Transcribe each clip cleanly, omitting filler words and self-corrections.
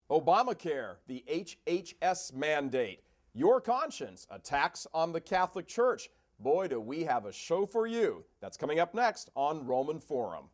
Obamacare, the HHS mandate, your conscience, attacks on the Catholic Church. Boy, do we have a show for you. That's coming up next on Roman Forum.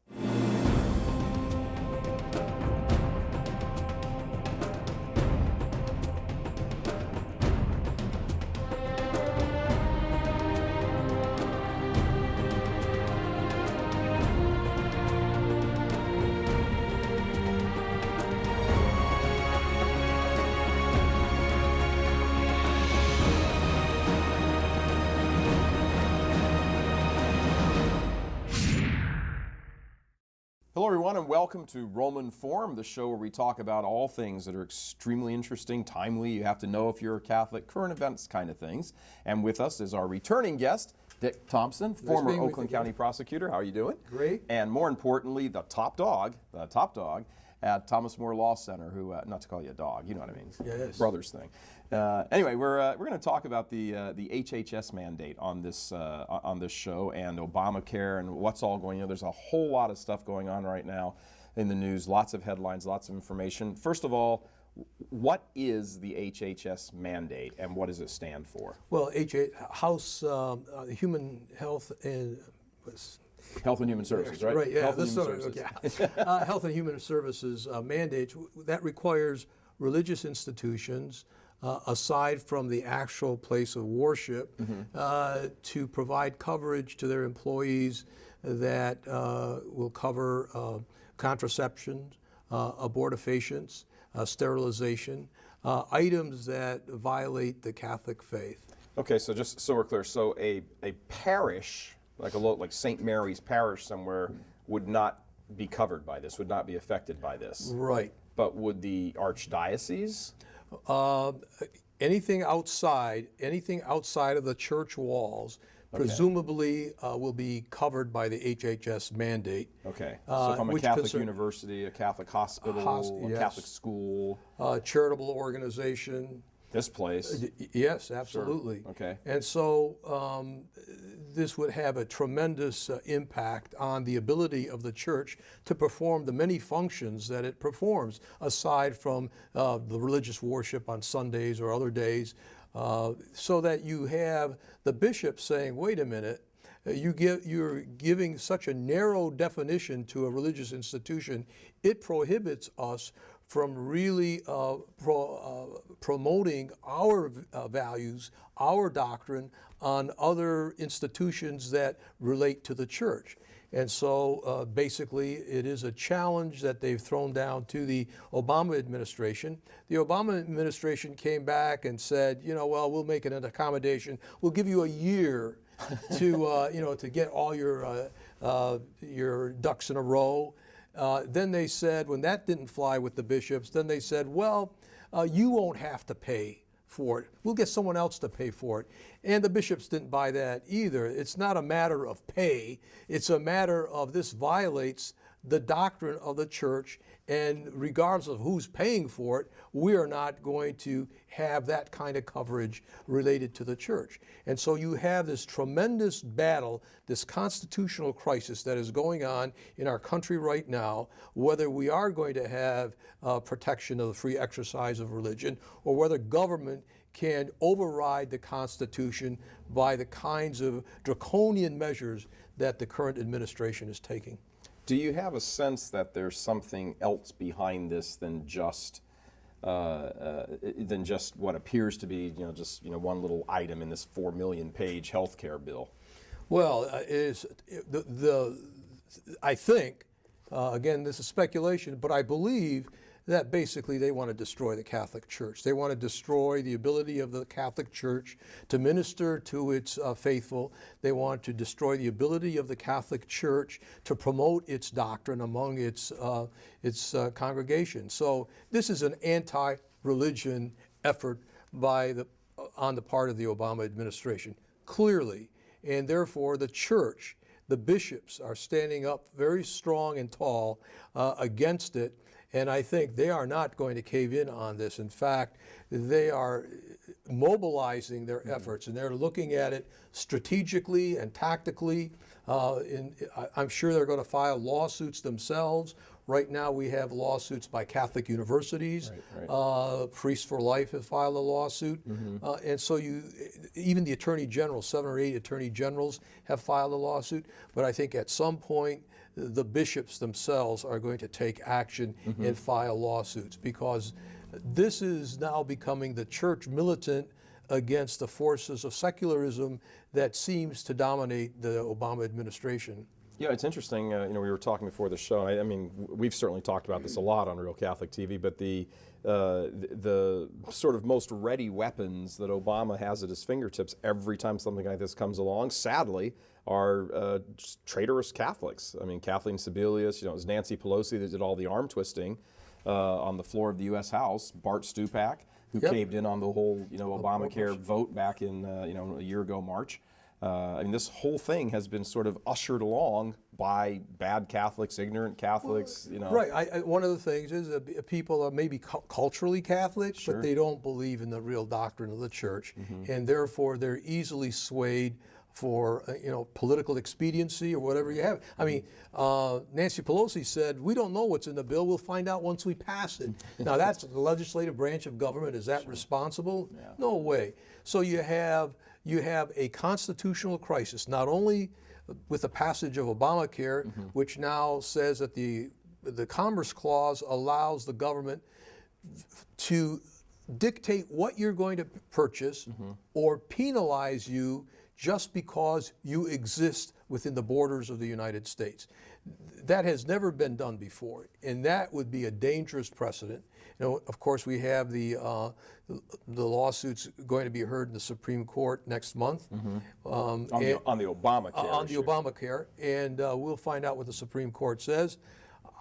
Hello everyone and welcome to Roman Forum, the show where we talk about all things that are extremely interesting, timely, you have to know if you're a Catholic, current events kind of things. And with us is our returning guest, Dick Thompson, former Oakland County prosecutor. How are you doing? Great. And more importantly, the top dog at Thomas More Law Center, who, not to call you a dog, you know what I mean? Yes. Brothers thing. Anyway, we're going to talk about the HHS mandate on this show and Obamacare and what's all going on. There's a whole lot of stuff going on right now in the news, lots of headlines, lots of information. First of all, what is the HHS mandate and what does it stand for? Well, House Human Health and Health and Human Services, right? Right, yeah. Health and Human Services. Health and Human Services mandate that requires religious institutions, aside from the actual place of worship, to provide coverage to their employees that will cover contraception, abortifacients, sterilization, items that violate the Catholic faith. Okay, so just so we're clear, so a parish, like St. Mary's Parish somewhere, would not be covered by this, would not be affected by this. Right. But would the archdiocese? Anything outside of the church walls, presumably will be covered by the HHS mandate. Okay. So from a Catholic university, a Catholic hospital, a Catholic school, charitable organization. This place. Yes, absolutely. Sure. Okay. And so this would have a tremendous impact on the ability of the church to perform the many functions that it performs, aside from the religious worship on Sundays or other days, so that you have the bishop saying, wait a minute, you're giving such a narrow definition to a religious institution, it prohibits us from really promoting our values, our doctrine on other institutions that relate to the church. And so basically it is a challenge that they've thrown down to the Obama administration. The Obama administration came back and said, well, we'll make it an accommodation. We'll give you a year to, to get all your ducks in a row. Then they said, when that didn't fly with the bishops, then they said, well, you won't have to pay for it. We'll get someone else to pay for it. And the bishops didn't buy that either. It's not a matter of pay. It's a matter of this violates the doctrine of the church, and regardless of who's paying for it, we are not going to have that kind of coverage related to the church. And so you have this tremendous battle, this constitutional crisis that is going on in our country right now, whether we are going to have protection of the free exercise of religion, or whether government can override the Constitution by the kinds of draconian measures that the current administration is taking. Do you have a sense that there's something else behind this than just what appears to be, one little item in this 4 million page healthcare bill? Well, I think, again, this is speculation, but I believe that basically they want to destroy the Catholic Church. They want to destroy the ability of the Catholic Church to minister to its faithful. They want to destroy the ability of the Catholic Church to promote its doctrine among its congregation. So this is an anti-religion effort on the part of the Obama administration, clearly. And therefore the church, the bishops, are standing up very strong and tall against it. And I think they are not going to cave in on this. In fact, they are mobilizing their efforts, and they're looking at it strategically and tactically. I'm sure they're going to file lawsuits themselves Right now we have lawsuits by Catholic universities. Right. Priests for Life have filed a lawsuit. And so even the Attorney General, 7 or 8 Attorney Generals have filed a lawsuit. But I think at some point the bishops themselves are going to take action and file lawsuits, because this is now becoming the church militant against the forces of secularism that seems to dominate the Obama administration. Yeah, it's interesting. We were talking before the show. I mean, we've certainly talked about this a lot on Real Catholic TV. But the sort of most ready weapons that Obama has at his fingertips every time something like this comes along, sadly, are traitorous Catholics. I mean, Kathleen Sebelius. It was Nancy Pelosi that did all the arm twisting on the floor of the U.S. House. Bart Stupak, who caved in on the whole Obamacare vote back in a year ago March. I mean, this whole thing has been sort of ushered along by bad Catholics, ignorant Catholics. Right. One of the things is people are maybe culturally Catholic, but they don't believe in the real doctrine of the church, and therefore they're easily swayed for political expediency or whatever you have. I mean, Nancy Pelosi said, "We don't know what's in the bill. We'll find out once we pass it." Now that's the legislative branch of government. Is that responsible? Yeah. No way. So you have a constitutional crisis, not only with the passage of Obamacare, which now says that the Commerce Clause allows the government to dictate what you're going to purchase or penalize you just because you exist within the borders of the United States. That has never been done before, and that would be a dangerous precedent. Of course, we have the lawsuits going to be heard in the Supreme Court next month on the Obamacare. On the Obamacare, and we'll find out what the Supreme Court says.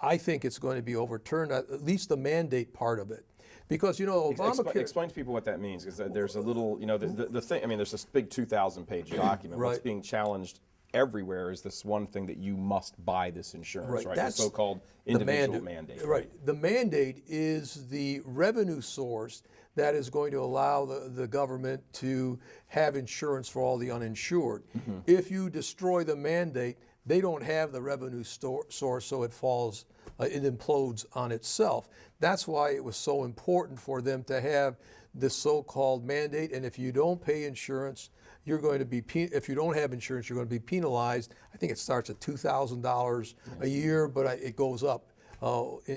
I think it's going to be overturned, at least the mandate part of it. Because Obamacare. Explain to people what that means, because there's a little, the thing. I mean, there's this big 2,000-page document. What's being challenged everywhere is this one thing that you must buy this insurance, right? That's the so-called individual mandate. Right. The mandate is the revenue source that is going to allow the government to have insurance for all the uninsured. If you destroy the mandate, they don't have the revenue source, so it falls. It implodes on itself. That's why it was so important for them to have this so-called mandate. And if you don't pay insurance, you're going to be. If you don't have insurance, you're going to be penalized. I think it starts at $2,000 a year, but it goes up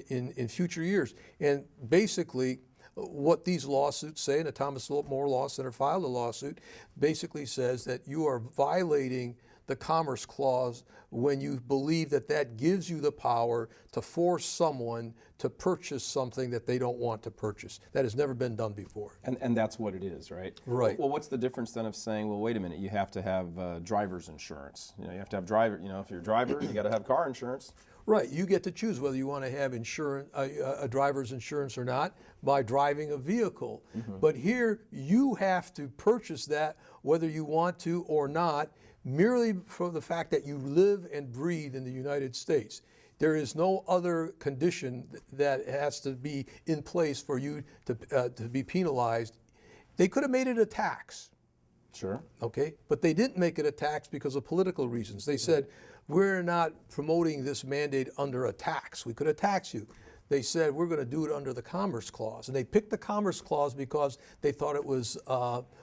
in future years. And basically, what these lawsuits say, and the Thomas More Law Center filed a lawsuit, basically says that you are violating the Commerce Clause when you believe that gives you the power to force someone to purchase something that they don't want to purchase. That has never been done before. And that's what it is, right? Right. Well, what's the difference then of saying, well, wait a minute, you have to have driver's insurance. You have to have if you're a driver, you got to have car insurance. Right. You get to choose whether you want to have insurance, a driver's insurance or not, by driving a vehicle. But here, you have to purchase that whether you want to or not, merely for the fact that you live and breathe in the United States. There is no other condition that has to be in place for you to be penalized. They could have made it a tax. Sure. Okay, but they didn't make it a tax because of political reasons. They said, we're not promoting this mandate under a tax. We could have taxed you. They said, we're going to do it under the Commerce Clause. And they picked the Commerce Clause because they thought it was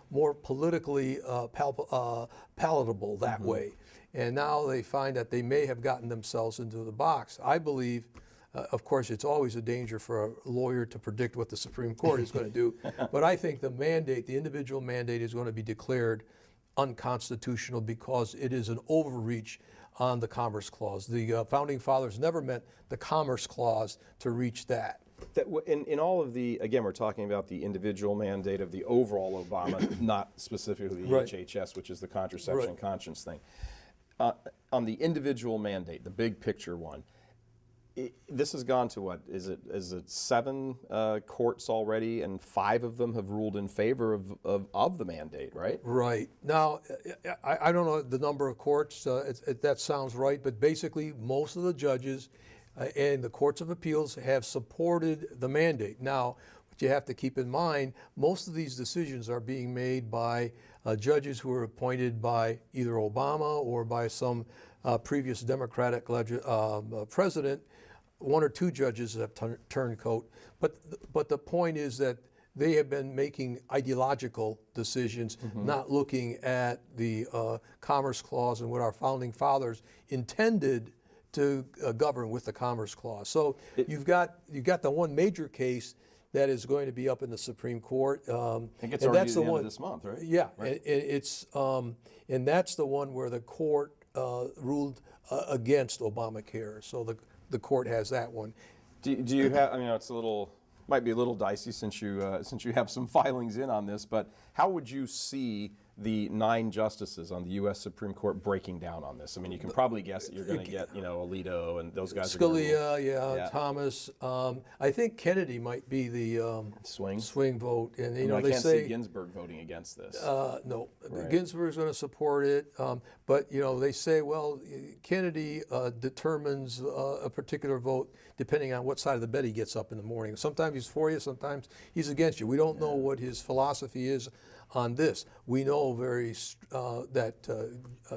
more politically palatable that way. And now they find that they may have gotten themselves into the box. I believe, of course, it's always a danger for a lawyer to predict what the Supreme Court is going to do. But I think the mandate, the individual mandate, is going to be declared unconstitutional because it is an overreach on the Commerce Clause. The Founding Fathers never meant the Commerce Clause to reach that. In all of the, again, we're talking about the individual mandate of the overall Obama, not specifically the HHS, which is the contraception and conscience thing. On the individual mandate, the big picture one, this has gone to what? Is it 7 courts already, and 5 of them have ruled in favor of the mandate, right? Right. Now, I don't know the number of courts, that sounds right, but basically most of the judges and the courts of appeals have supported the mandate. Now, what you have to keep in mind, most of these decisions are being made by judges who are appointed by either Obama or by some previous Democratic president. one or two judges have turned coat, but the point is that they have been making ideological decisions, not looking at the Commerce Clause and what our founding fathers intended to govern with the Commerce Clause. So you've got the one major case that is going to be up in the Supreme Court. It gets already at the end of this month, right? Yeah, right. And that's the one where the court ruled against Obamacare. So the court has that one. Do you have? I mean, might be a little dicey since you have some filings in on this, but how would you see the 9 justices on the U.S. Supreme Court breaking down on this? I mean, you can probably guess that you're going to get, Alito and those guys. Scalia, Thomas. I think Kennedy might be the swing vote, and I they can't say see Ginsburg voting against this. No, Right. Ginsburg's going to support it, but they say, well, Kennedy determines a particular vote depending on what side of the bed he gets up in the morning. Sometimes he's for you, sometimes he's against you. We don't know what his philosophy is on this. We know that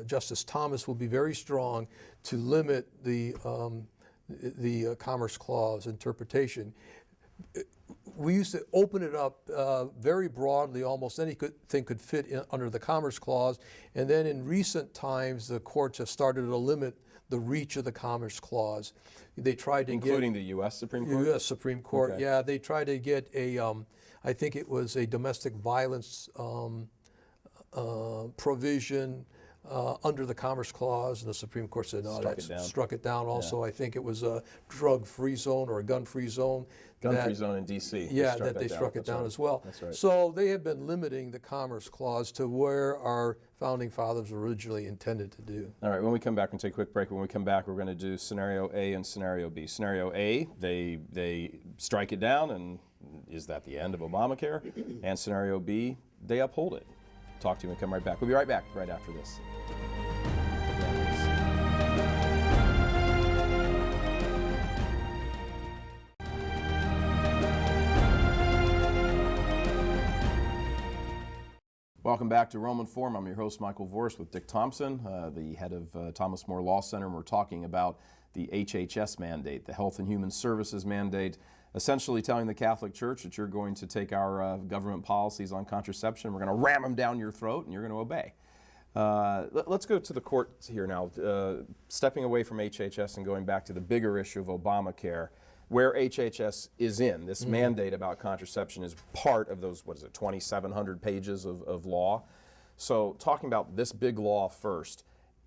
Justice Thomas will be very strong to limit the Commerce Clause interpretation. We used to open it up very broadly, almost anything could fit under the Commerce Clause, and then in recent times the courts have started to limit the reach of the Commerce Clause. They tried to including the U.S. Supreme Court? U.S. Supreme Court, Okay. yeah. They tried to get I think it was a domestic violence provision under the Commerce Clause, and the Supreme Court said no, struck it down. Also, I think it was a drug-free zone or a gun-free zone. Gun-free zone in D.C. Yeah, they struck it down as well. That's right. So they have been limiting the Commerce Clause to where our founding fathers originally intended to do. All right, when we come back, we'll take a quick break. When we come back, we're going to do Scenario A and Scenario B. Scenario A, they strike it down, and is that the end of Obamacare? And Scenario B, they uphold it. Talk to you when we come right back. We'll be right back right after this. Welcome back to Roman Forum. I'm your host, Michael Voris, with Dick Thompson, the head of Thomas More Law Center, and we're talking about the HHS mandate, the Health and Human Services mandate, essentially telling the Catholic Church that you're going to take our government policies on contraception, we're going to ram them down your throat, and you're going to obey. Let's go to the courts here now, stepping away from HHS and going back to the bigger issue of Obamacare, where HHS is in. This mandate about contraception is part of those, 2,700 pages of law. So talking about this big law first,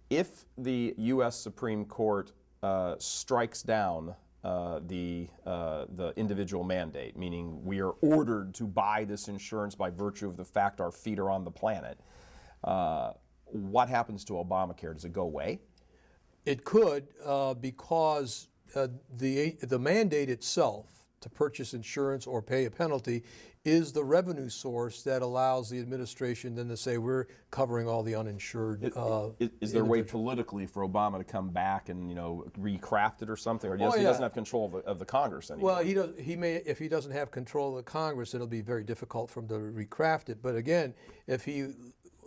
if the U.S. Supreme Court strikes down the individual mandate, meaning we are ordered to buy this insurance by virtue of the fact our feet are on the planet, what happens to Obamacare? Does it go away? It could, because the mandate itself to purchase insurance or pay a penalty is the revenue source that allows the administration then to say we're covering all the uninsured. Is there a way politically for Obama to come back and recraft it or something, or he doesn't have control of the Congress anymore? Well, he may if he doesn't have control of the Congress, it'll be very difficult for him to recraft it. But again, if he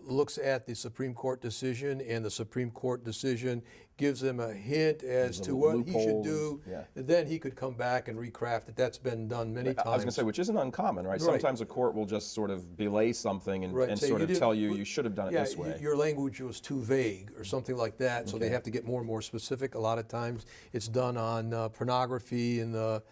looks at the Supreme Court decision, and the Supreme Court decision gives him a hint as to what he should do, then he could come back and recraft it. That's been done many times. I was going to say, which isn't uncommon, right? Sometimes a court will just sort of belay something and sort of tell you should have done it this way. Your language was too vague or something like that, so they have to get more and more specific. A lot of times it's done on pornography in the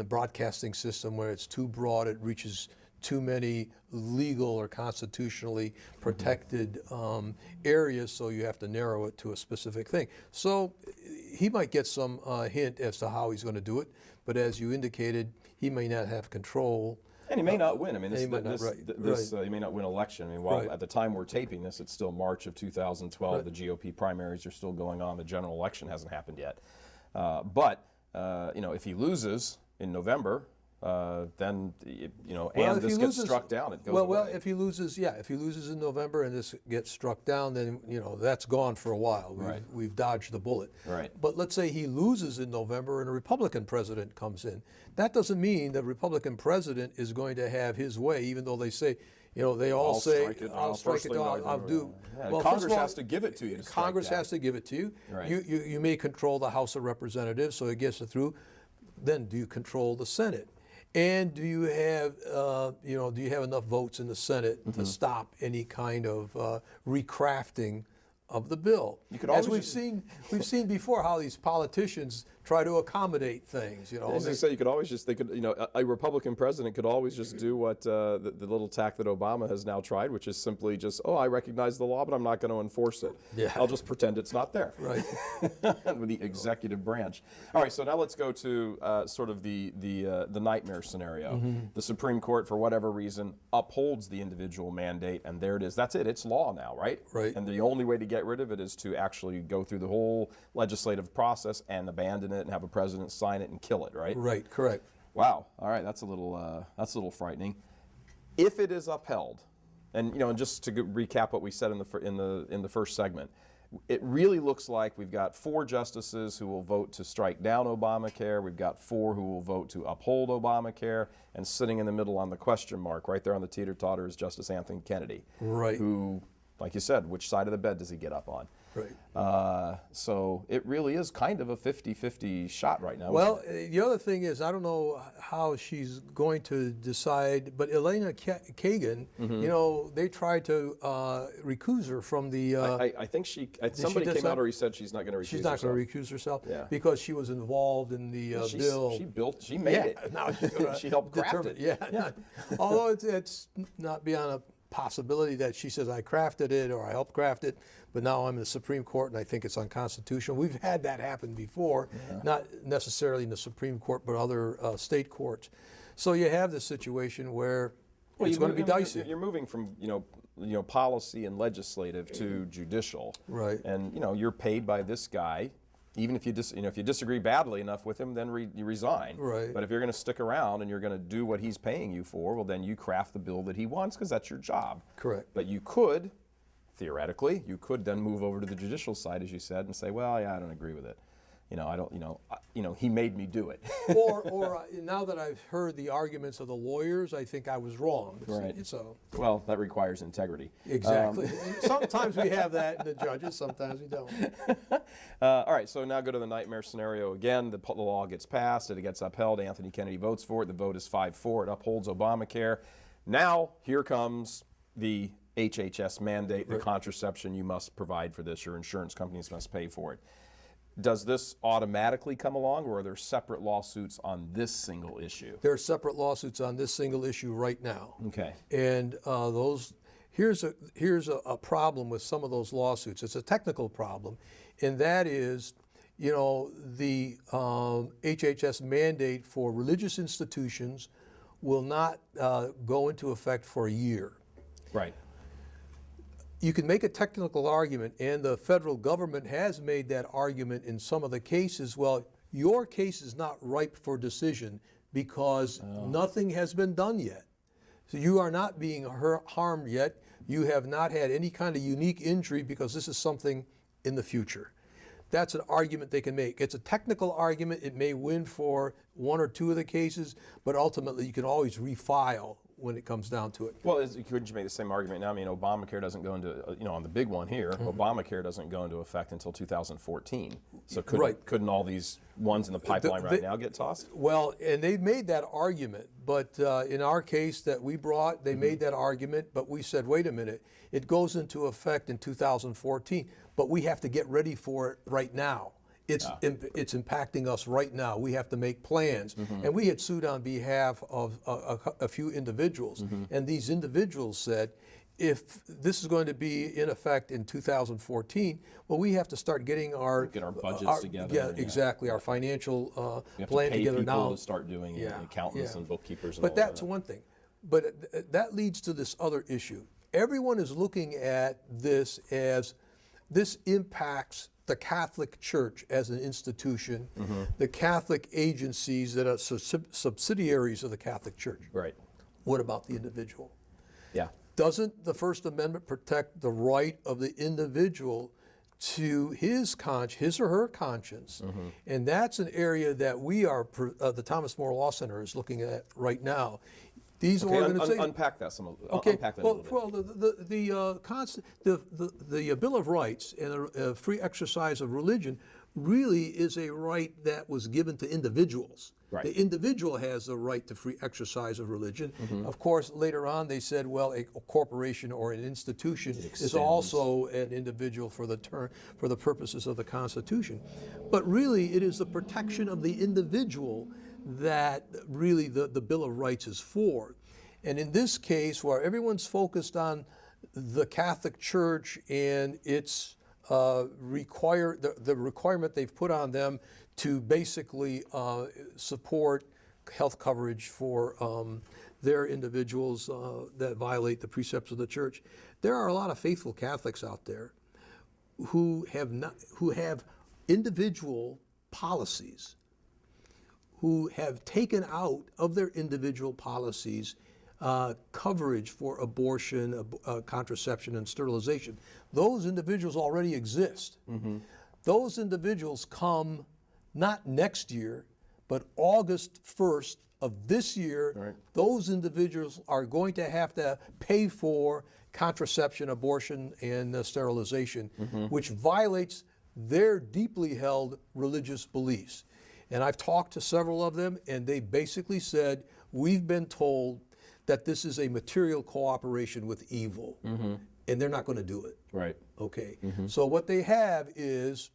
broadcasting system where it's too broad, it reaches too many legal or constitutionally protected areas, so you have to narrow it to a specific thing. So he might get some hint as to how he's going to do it, but as you indicated, he may not have control. And he may not win. I mean, he may not win election. I mean, while at the time we're taping this, it's still March of 2012. The GOP primaries are still going on. The general election hasn't happened yet. But if he loses in November, then and this gets struck down, it goes away. Well, if he loses in November and this gets struck down, then that's gone for a while. We've dodged the bullet. Right. But let's say he loses in November and a Republican president comes in. That doesn't mean the Republican president is going to have his way, even though they say, they all say, I'll strike it down, I'll do. Well, Congress has to give it to you. Congress has to give it to you. Right. You may control the House of Representatives, so it gets it through. then do you control the Senate? And do you have, do you have enough votes in the Senate to stop any kind of recrafting of the bill? You could As always we've seen before how these politicians try to accommodate things. I was going to say, you could always just, a Republican president could always just do what the little tack that Obama has now tried, which is simply just, I recognize the law, but I'm not going to enforce it. Yeah. I'll just pretend it's not there. Right. With the executive branch. All right, so now let's go to sort of the nightmare scenario. The Supreme Court, for whatever reason, upholds the individual mandate, and there it is. That's it. It's law now, right? Right. And the only way to get rid of it is to actually go through the whole legislative process and abandon it and have a president sign it and kill it, right? Right, correct. Wow. All right, that's a little frightening. If it is upheld, and just to recap what we said in the first segment, it really looks like we've got 4 justices who will vote to strike down Obamacare. We've got 4 who will vote to uphold Obamacare, and sitting in the middle on the question mark, right there on the teeter-totter, is Justice Anthony Kennedy. Right. Who, like you said, which side of the bed does he get up on? Right. So it really is kind of a 50-50 shot right now. Well, the other thing is, I don't know how she's going to decide, but Elena Kagan, they tried to recuse her from the... I think somebody came out or he said she's not going to recuse herself. She's not going to recuse herself because she was involved in the bill. She made it. Now she's gonna she helped craft it. Yeah. Although it's not beyond a possibility that she says, I crafted it or I helped craft it, but now I'm in the Supreme Court and I think it's unconstitutional. We've had that happen before, not necessarily in the Supreme Court, but other state courts. So you have this situation where it's going to be dicey. You're moving from policy and legislative to judicial, right? And you're paid by this guy. Even if you disagree badly enough with him, then you resign. Right. But if you're going to stick around and you're going to do what he's paying you for, well, then you craft the bill that he wants because that's your job. Correct. But you could, theoretically, then move over to the judicial side, as you said, and say, well, yeah, I don't agree with it. He made me do it. or now that I've heard the arguments of the lawyers, I think I was wrong. Right. So. Well, that requires integrity. Exactly. Sometimes we have that in the judges, sometimes we don't. All right, so now go to the nightmare scenario again. The law gets passed, it gets upheld. Anthony Kennedy votes for it. The vote is 5-4. It upholds Obamacare. Now, here comes the HHS mandate, the contraception you must provide for this. Your insurance companies must pay for it. Does this automatically come along, or are there separate lawsuits on this single issue? There are separate lawsuits on this single issue right now. Okay. And here's a problem with some of those lawsuits. It's a technical problem, and that is, the HHS mandate for religious institutions will not go into effect for a year. Right. You can make a technical argument, and the federal government has made that argument in some of the cases. Well, your case is not ripe for decision because nothing has been done yet. So you are not being harmed yet. You have not had any kind of unique injury because this is something in the future. That's an argument they can make. It's a technical argument. It may win for 1 or 2 of the cases, but ultimately you can always refile when it comes down to it. Well, couldn't you make the same argument now? I mean, Obamacare doesn't go into, on the big one here, Obamacare doesn't go into effect until 2014. So couldn't all these ones in the pipeline right now get tossed? Well, and they've made that argument, but in our case that we brought, they made that argument, but we said, wait a minute, it goes into effect in 2014, but we have to get ready for it right now. It's impacting us right now. We have to make plans. And we had sued on behalf of a few individuals. And these individuals said, if this is going to be in effect in 2014, well, we have to start getting our budgets together. Yeah, exactly. Our financial plan together now. To start doing it, accountants and bookkeepers. And but all that's that. one thing. But that leads to this other issue. Everyone is looking at this as this impacts the Catholic Church as an institution, the Catholic agencies that are subsidiaries of the Catholic Church. Right. What about the individual? Yeah. Doesn't the First Amendment protect the right of the individual to his or her conscience? And that's an area that we are, the Thomas More Law Center is looking at right now. These organizations. Unpack that some. Okay. Unpack that a little bit. Well, the Bill of Rights and the free exercise of religion really is a right that was given to individuals. Right. The individual has the right to free exercise of religion. Of course, later on they said, well, a corporation or an institution is also an individual for the purposes of the Constitution. But really, it is the protection of the individual that really the Bill of Rights is for. And in this case, where everyone's focused on the Catholic Church and its the requirement they've put on them to basically support health coverage for their individuals that violate the precepts of the church. There are a lot of faithful Catholics out there who have individual policies, who have taken out of their individual policies coverage for abortion, contraception, and sterilization. Those individuals already exist. Those individuals come not next year, but August 1st of this year. Right. Those individuals are going to have to pay for contraception, abortion, and sterilization, which violates their deeply held religious beliefs. And I've talked to several of them, and they basically said, we've been told that this is a material cooperation with evil, and they're not going to do it. Right. Okay. So what they have is,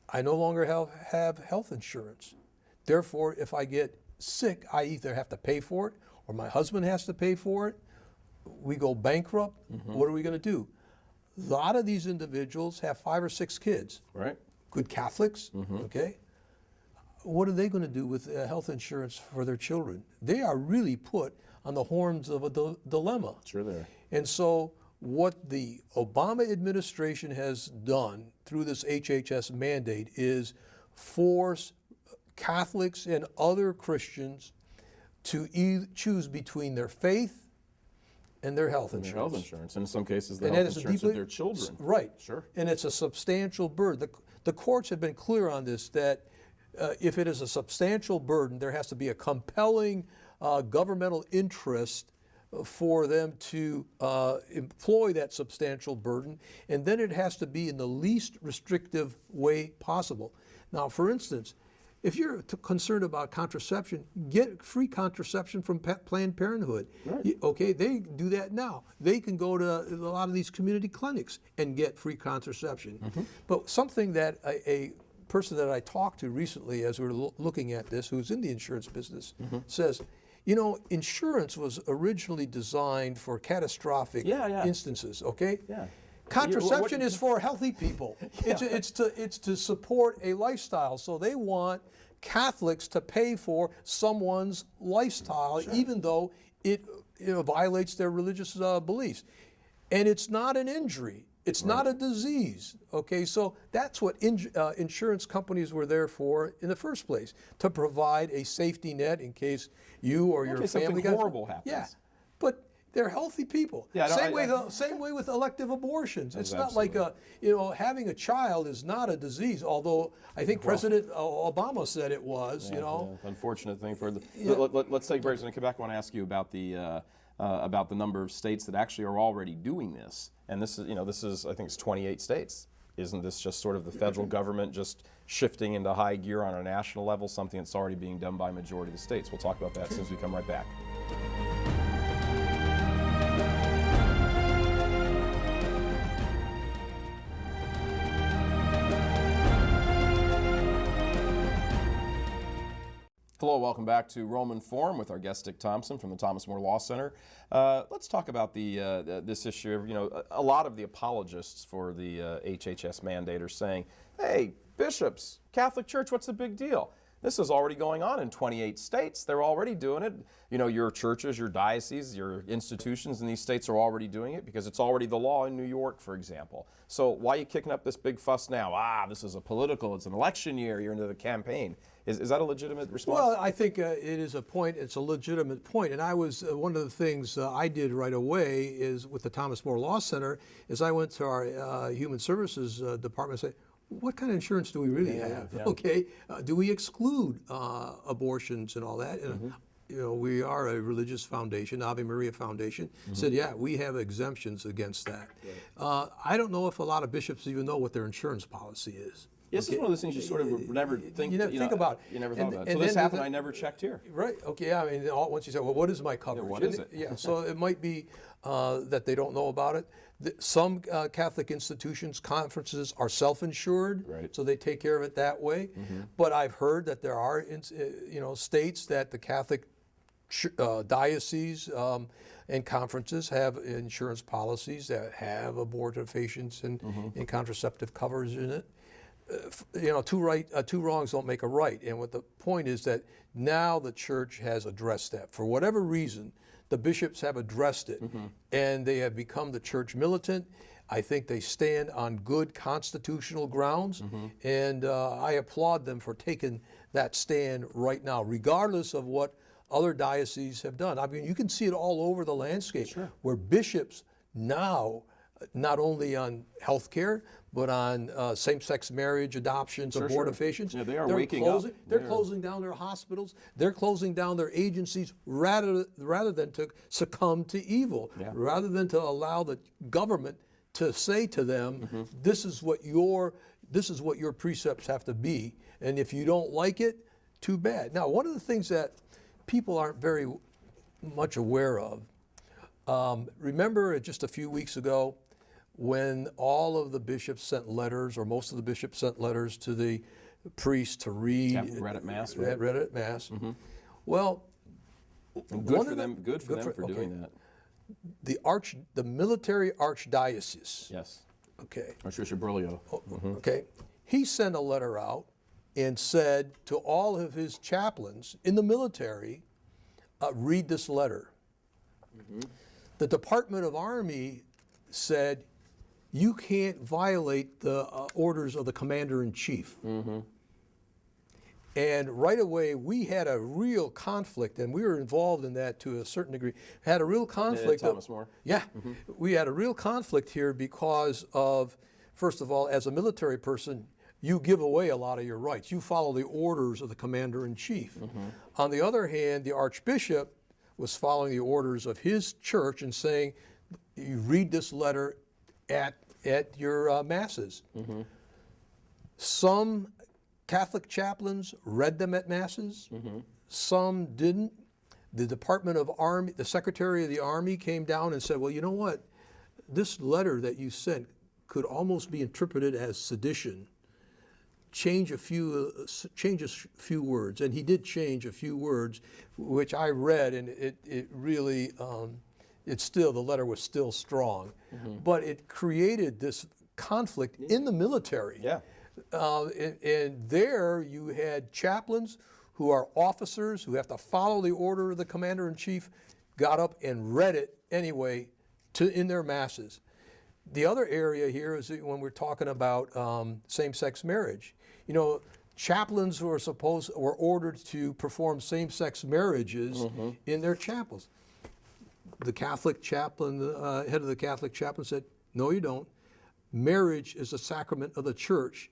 I no longer have health insurance. Therefore, if I get sick, I either have to pay for it or my husband has to pay for it. We go bankrupt. What are we going to do? A lot of these individuals have 5 or 6 kids. Right. Good Catholics. Okay. What are they going to do with health insurance for their children? They are really put on the horns of a dilemma. Sure they are. And so what the Obama administration has done through this HHS mandate is force Catholics and other Christians to choose between their faith and their health insurance. Their health insurance, and in some cases the And health that is insurance of their children. Right. Sure. And it's a substantial burden. The courts have been clear on this, that if it is a substantial burden, there has to be a compelling governmental interest for them to employ that substantial burden, and then it has to be in the least restrictive way possible. Now, for instance, if you're concerned about contraception, get free contraception from Planned Parenthood. Right. Okay, they do that now. They can go to a lot of these community clinics and get free contraception. But something that a person that I talked to recently as we were looking at this, who's in the insurance business, says, you know, insurance was originally designed for catastrophic instances, okay? Yeah. Contraception is for healthy people. It's to support a lifestyle. So they want Catholics to pay for someone's lifestyle, even though it violates their religious beliefs. And it's not an injury. It's not a disease, okay? So that's what insurance companies were there for in the first place, to provide a safety net in case you or your family something horrible happens. Yeah, but they're healthy people. Yeah, Same way with elective abortions. It's not like having a child is not a disease. Although I think President Obama said it was. Unfortunate thing for the. Let's take breaks and come back. I want to ask you about the number of states that actually are already doing this. And this is I think it's 28 states. Isn't this just sort of the federal government just shifting into high gear on a national level, something that's already being done by a majority of the states? We'll talk about that as soon as we come right back. Hello, welcome back to Roman Forum with our guest Dick Thompson from the Thomas More Law Center. Let's talk about this issue. A lot of the apologists for the HHS mandate are saying, "Hey, bishops, Catholic Church, what's the big deal? This is already going on in 28 states. They're already doing it. Your churches, your dioceses, your institutions in these states are already doing it because it's already the law in New York, for example. So why are you kicking up this big fuss now? This is it's an election year. You're into the campaign." Is that a legitimate response? Well, I think it is a point. It's a legitimate point. And I was one of the things I did right away is with the Thomas More Law Center is I went to our Human Services Department and said, what kind of insurance do we really have? Yeah. Okay, do we exclude abortions and all that? And we are a religious foundation, Ave Maria Foundation. Said, yeah, we have exemptions against that. Right. I don't know if a lot of bishops even know what their insurance policy is. This is one of those things you sort of would never think. You never think about it. You never thought about it. And So this then happened. I never checked here. Right. Okay. Yeah. I mean, once you say, well, what is my coverage? what is it? Yeah. So it might be that they don't know about it. Some Catholic institutions, conferences are self-insured, Right. so they take care of it that way. But I've heard that there are, states that the Catholic dioceses and conferences have insurance policies that have abortifacients and contraceptive covers in it. Two wrongs don't make a right. And what the point is that now the church has addressed that. For whatever reason, the bishops have addressed it, and they have become the church militant. I think they stand on good constitutional grounds, and I applaud them for taking that stand right now, regardless of what other dioceses have done. I mean, you can see it all over the landscape, where bishops now, not only on health care, but on same-sex marriage, adoptions, abortifacients. Yeah, they are they're waking closing, up. They're closing down their hospitals. They're closing down their agencies rather than to succumb to evil, rather than to allow the government to say to them, this is what your precepts have to be, and if you don't like it, too bad. Now, one of the things that people aren't very much aware of, remember just a few weeks ago when all of the bishops sent letters, or most of the bishops sent letters to the priests to read. Read at Mass. Right? Read at Mass. Well, And good for them. Good for them for doing that. The military archdiocese. Yes. Okay. Archbishop Berlioz. Okay. He sent a letter out and said to all of his chaplains in the military, read this letter. The Department of Army said, you can't violate the orders of the Commander-in-Chief. And right away, we had a real conflict, and we were involved in that to a certain degree. Had a real conflict. Thomas More. Yeah, we had a real conflict here because of, first of all, as a military person, you give away a lot of your rights. You follow the orders of the Commander-in-Chief. On the other hand, the Archbishop was following the orders of his church and saying, you read this letter at your masses. Some Catholic chaplains read them at masses. Some didn't. The Department of Army, the Secretary of the Army came down and said, well, you know what? This letter that you sent could almost be interpreted as sedition. Change a few words. And he did change a few words, which I read, and it really, the letter was still strong. But it created this conflict in the military. Yeah. And there you had chaplains who are officers who have to follow the order of the Commander-in-Chief, got up and read it anyway in their masses. The other area here is when we're talking about same-sex marriage. You know, chaplains were ordered to perform same-sex marriages in their chapels. The Catholic chaplain, head of the Catholic chaplain said, no, you don't. Marriage is a sacrament of the church,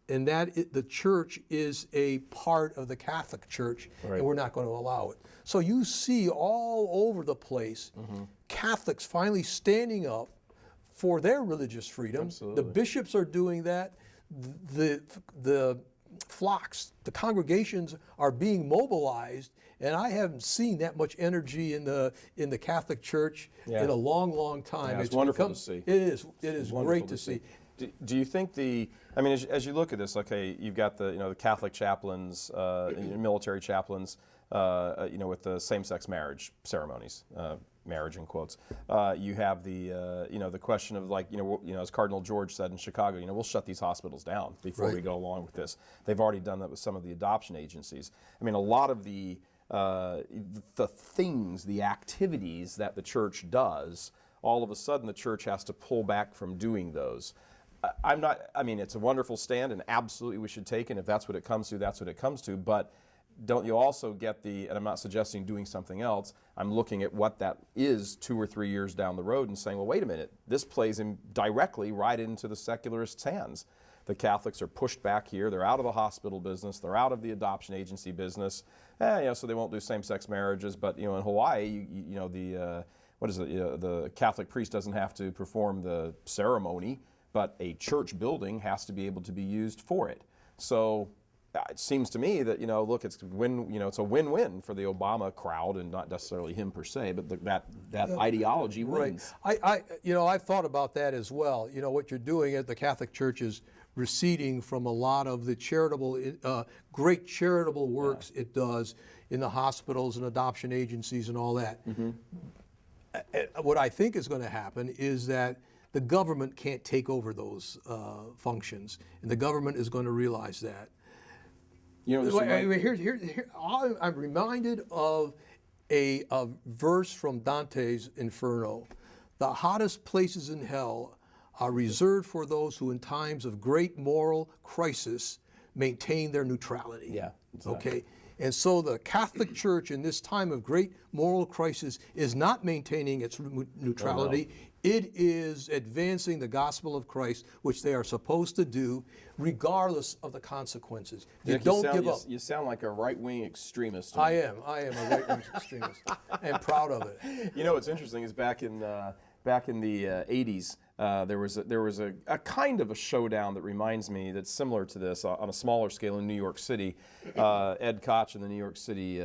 and the church is a part of the Catholic Church, and we're not going to allow it. So you see all over the place Catholics finally standing up for their religious freedom. Absolutely. The bishops are doing that. The flocks, the congregations are being mobilized, and I haven't seen that much energy in the Catholic Church in a long, long time. Yeah, it's wonderful to see. It is great to see. Do you think as you look at this, okay, you've got the Catholic chaplains, military chaplains, with the same-sex marriage ceremonies, marriage in quotes. You have the question of as Cardinal George said in Chicago, we'll shut these hospitals down before we go along with this. They've already done that with some of the adoption agencies. I mean, a lot of the things, the activities that the church does, all of a sudden the church has to pull back from doing those. It's a wonderful stand, and absolutely we should take it. If that's what it comes to, that's what it comes to. But don't you also get and I'm not suggesting doing something else, I'm looking at what that is 2 or 3 years down the road and saying, well, wait a minute, this plays directly right into the secularists' hands. The Catholics are pushed back here. They're out of the hospital business. They're out of the adoption agency business. So they won't do same-sex marriages. But in Hawaii, the Catholic priest doesn't have to perform the ceremony, but a church building has to be able to be used for it. So it seems to me that, look, it's it's a win-win for the Obama crowd, and not necessarily him per se, but that ideology wins. I've thought about that as well. What you're doing at the Catholic Church is receding from a lot of the great charitable works it does in the hospitals and adoption agencies and all that. What I think is going to happen is that the government can't take over those functions, and the government is going to realize that. I'm reminded of a verse from Dante's Inferno. The hottest places in hell are reserved for those who in times of great moral crisis maintain their neutrality. Yeah, exactly. Okay? And so the Catholic Church in this time of great moral crisis is not maintaining its neutrality. Oh, no. It is advancing the gospel of Christ, which they are supposed to do, regardless of the consequences. Dick, Don't give up. You sound like a right-wing extremist. I am a right-wing extremist, and proud of it. What's interesting is back in the 80s, there was a kind of a showdown that reminds me that's similar to this on a smaller scale in New York City. Ed Koch and the New York City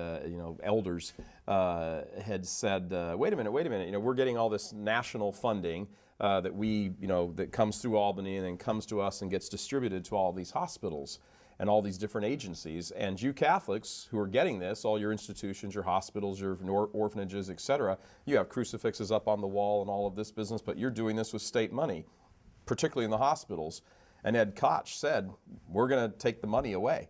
elders had said, wait a minute, we're getting all this national funding that comes through Albany and then comes to us and gets distributed to all these hospitals and all these different agencies. And you Catholics who are getting this, all your institutions, your hospitals, your orphanages, etc., you have crucifixes up on the wall and all of this business, but you're doing this with state money, particularly in the hospitals. And Ed Koch said, we're going to take the money away.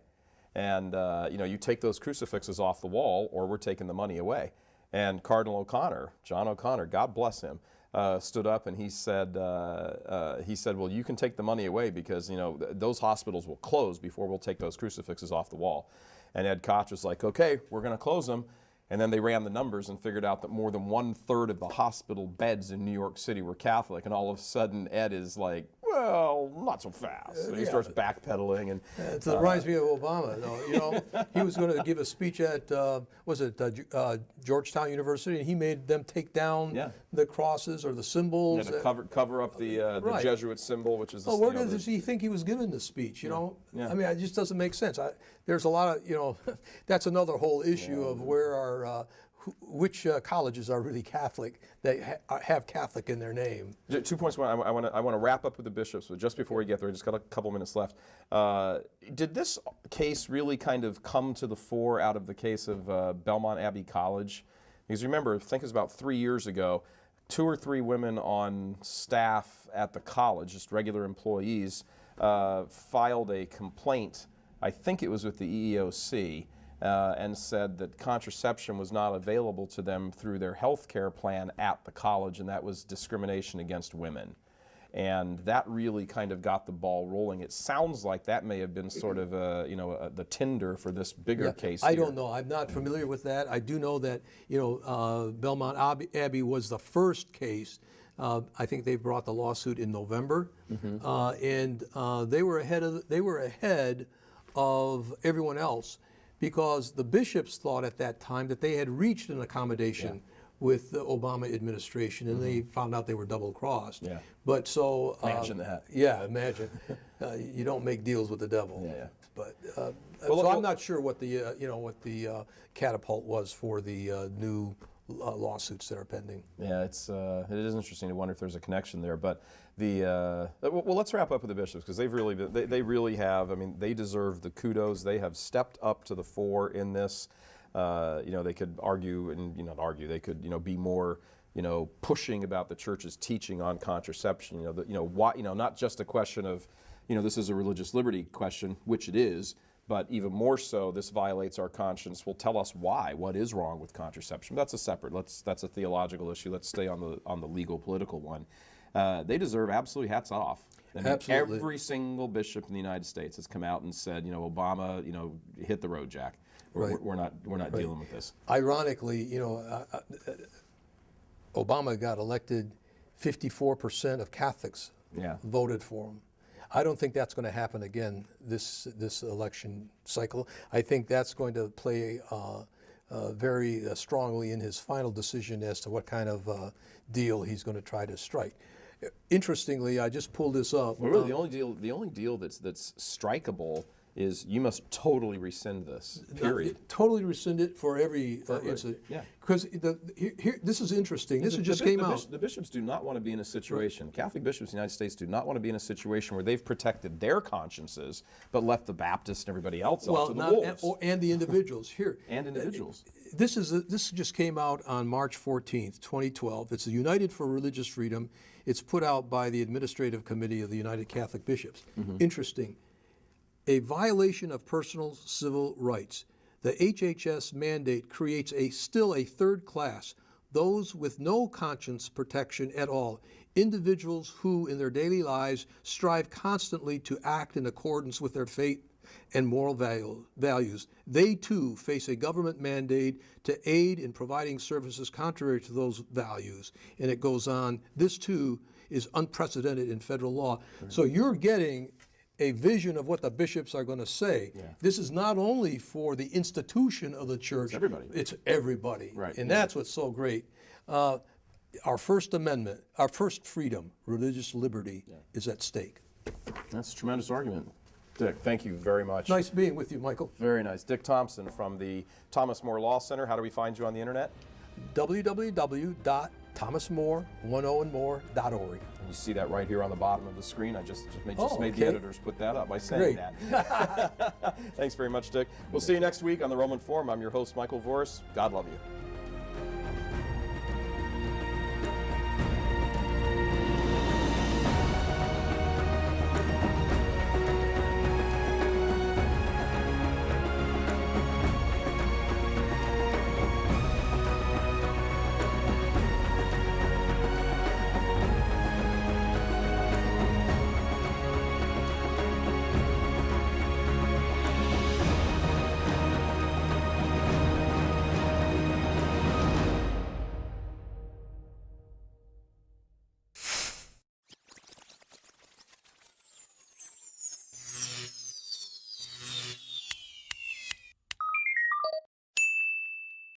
And you take those crucifixes off the wall, or we're taking the money away. And Cardinal O'Connor, John O'Connor, God bless him, stood up and he said, well, you can take the money away because those hospitals will close before we'll take those crucifixes off the wall. And Ed Koch was like, okay, we're going to close them. And then they ran the numbers and figured out that more than 1/3 of the hospital beds in New York City were Catholic. And all of a sudden, Ed is like, well, not so fast. And he starts backpedaling. And it reminds me of Obama. He was going to give a speech at Georgetown University, and he made them take down the crosses or the symbols. To cover up the Jesuit symbol, which is. Where does he think he was giving the speech? I mean, it just doesn't make sense. There's a lot of that's another whole issue of where our which colleges are really Catholic that have Catholic in their name. 2 points. I want to wrap up with the bishops, but just before we get there, I just got a couple minutes left. Did this case really kind of come to the fore out of the case of Belmont Abbey College? Because remember, I think it was about 3 years ago, 2 or 3 women on staff at the college, just regular employees, filed a complaint. I think it was with the EEOC. And said that contraception was not available to them through their health care plan at the college, and that was discrimination against women. And that really kind of got the ball rolling. It sounds like that may have been sort of the tinder for this bigger case. I don't know. I'm not familiar with that. I do know that Belmont Abbey was the first case. I think they brought the lawsuit in November, and they were ahead of everyone else, because the bishops thought at that time that they had reached an accommodation with the Obama administration, and they found out they were double-crossed. Yeah. But so imagine that. Yeah, imagine. You don't make deals with the devil. Yeah. But so I'm not sure what the catapult was for the new lawsuits that are pending. Yeah, it is interesting to wonder if there's a connection there. But well, let's wrap up with the bishops, because they really have. I mean, they deserve the kudos. They have stepped up to the fore in this. They could argue and not argue. They could be more pushing about the church's teaching on contraception. Why not just a question of this is a religious liberty question, which it is. But even more so, this violates our conscience. Will tell us why. What is wrong with contraception? That's a theological issue. Let's stay on the legal political one. They deserve absolutely hats off. Absolutely. Every single bishop in the United States has come out and said, Obama, hit the road, Jack. We're not dealing with this. Ironically, Obama got elected. 54% of Catholics voted for him. I don't think that's going to happen again this election cycle. I think that's going to play very strongly in his final decision as to what kind of deal he's going to try to strike. Interestingly, I just pulled this up. Well, really, the only deal that's strikeable is you must totally rescind this, period. Totally rescind it for every incident. Yeah. Because here, this is interesting. This just came out. The bishops do not want to be in a situation, Catholic bishops in the United States do not want to be in a situation where they've protected their consciences but left the Baptists and everybody else up to the wolves. And the individuals. Here. And individuals. This just came out on March 14th, 2012. It's the United for Religious Freedom. It's put out by the Administrative Committee of the United Catholic Bishops. Interesting. A violation of personal civil rights. The HHS mandate creates still a third class, those with no conscience protection at all, individuals who in their daily lives strive constantly to act in accordance with their faith and moral values. They too face a government mandate to aid in providing services contrary to those values. And it goes on, this too is unprecedented in federal law. So you're getting a vision of what the bishops are going to say. This is not only for the institution of the church, it's everybody. Right. And that's what's so great. Our First Amendment, our first freedom, religious liberty, is at stake. That's a tremendous argument. Dick, thank you very much. Nice being with you, Michael. Very nice. Dick Thompson from the Thomas More Law Center. How do we find you on the internet? www.thomasmore10andmore.org. You see that right here on the bottom of the screen. I just made okay. the editors put that up by saying that. Thanks very much, Dick. We'll see you next week on the Roman Forum. I'm your host, Michael Voris. God love you.